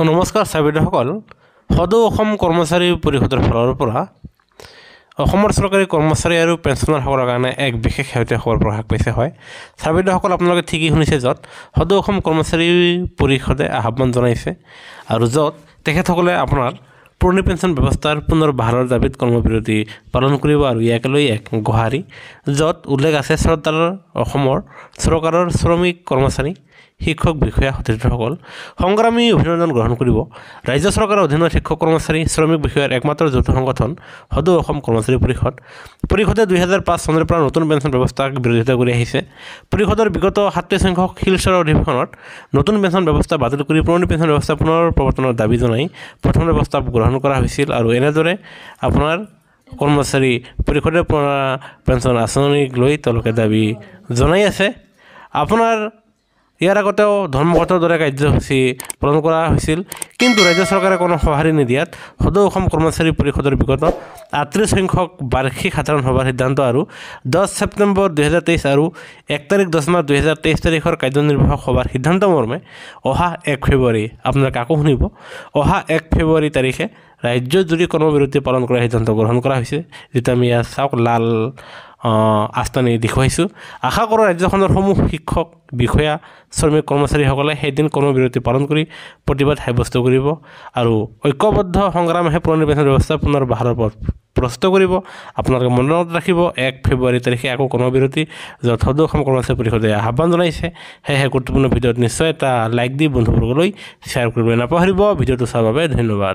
নমস্কাৰ চাবিদসকল সদৌ অসম কৰ্মচাৰী পৰিষদৰ ফালৰ পৰা অসমৰ চৰকাৰী কৰ্মচাৰী আৰু পেঞ্চনাৰসকলৰ কাৰণে এক বিশেষ শেহতীয়া খবৰ প্ৰকাশ পাইছে হয় চাবিদসকল আপোনালোকে ঠিকই শুনিছে য'ত সদৌ অসম কৰ্মচাৰী পৰিষদে আহ্বান জনাইছে আৰু য'ত তেখেতসকলে আপোনাৰ পুৰণি পেঞ্চন ব্যৱস্থাৰ পুনৰ বাহালৰ দাবীত কৰ্মবিৰতি পালন কৰিব আৰু ইয়াকে লৈ এক গুহাৰি য'ত উল্লেখ আছে চৰকাৰৰ অসমৰ চৰকাৰৰ শ্ৰমিক কৰ্মচাৰী শিক্ষক বিষয়া সতীৰ্থসকল সংগ্ৰামী অভিনন্দন গ্ৰহণ কৰিব ৰাজ্য চৰকাৰৰ অধীনত শিক্ষক কৰ্মচাৰী শ্ৰমিক বিষয়াৰ একমাত্ৰ যৌথ সংগঠন সদৌ অসম কৰ্মচাৰী পৰিষদে 2005 চনৰ পৰা নতুন পেঞ্চন ব্যৱস্থাক বিৰোধিতা কৰি আহিছে পৰিষদৰ বিগত 37 সংখ্যক শিলচৰৰ অধিৱেশনত নতুন পেঞ্চন ব্যৱস্থা বাতিল কৰি পুৰণি পেঞ্চন ব্যৱস্থা পুনৰ প্ৰৱৰ্তনৰ দাবী জনাই প্ৰথম ব্যৱস্থা গ্ৰহণ কৰা হৈছিল আৰু এনেদৰে আপোনাৰ কৰ্মচাৰী পৰিষদে পুৰণা পেঞ্চন আঁচনিক লৈ তেওঁলোকে দাবী জনাই আছে আপোনাৰ ইয়াৰ আগতেও ধৰ্মঘটৰ দৰে কাৰ্যসূচী পালন কৰা হৈছিল কিন্তু ৰাজ্য চৰকাৰে কোনো সঁহাৰি নিদিয়াত সদৌ অসম কৰ্মচাৰী পৰিষদৰ বিগত 38 সংখ্যক বাৰ্ষিক সাধাৰণ সভাৰ সিদ্ধান্ত আৰু 10 ছেপ্টেম্বৰ 2023 আৰু 1 তাৰিখ 10 মাৰ্চ 2023 তাৰিখৰ কাৰ্যনিৰ্বাহক সভাৰ সিদ্ধান্ত মৰ্মে অহা 1 ফেব্ৰুৱাৰী আপোনালোকে আকৌ শুনিব অহা 1 ফেব্ৰুৱাৰী তাৰিখে ৰাজ্যজুৰি কৰ্মবিৰতি পালন কৰাৰ সিদ্ধান্ত গ্ৰহণ কৰা হৈছে যেটা আমি ইয়াত চাওক লাল আস্তানি দেখুৱাইছোঁ আশা কৰোঁ ৰাজ্যখনৰ সমূহ শিক্ষক বিষয়া শ্ৰমিক কৰ্মচাৰীসকলে সেইদিন কৰ্মবিৰতি পালন কৰি প্ৰতিবাদ সাব্যস্ত কৰিব আৰু ঐক্যবদ্ধ সংগ্ৰামেহে পুৰণি পেঞ্চন ব্যৱস্থা পুনৰ বাহালৰ পথ প্ৰস্তুত কৰিব আপোনালোকে মনত ৰাখিব 1 ফেব্ৰুৱাৰী তাৰিখে আকৌ কৰ্মবিৰতি য'ত সদৌ অসম কৰ্মচাৰী পৰিষদে আহ্বান জনাইছে সেয়েহে গুৰুত্বপূৰ্ণ ভিডিঅ'ত নিশ্চয় এটা লাইক দি বন্ধুবৰ্গলৈ শ্বেয়াৰ কৰিবলৈ নাপাহৰিব ভিডিঅ'টো চোৱাৰ বাবে ধন্যবাদ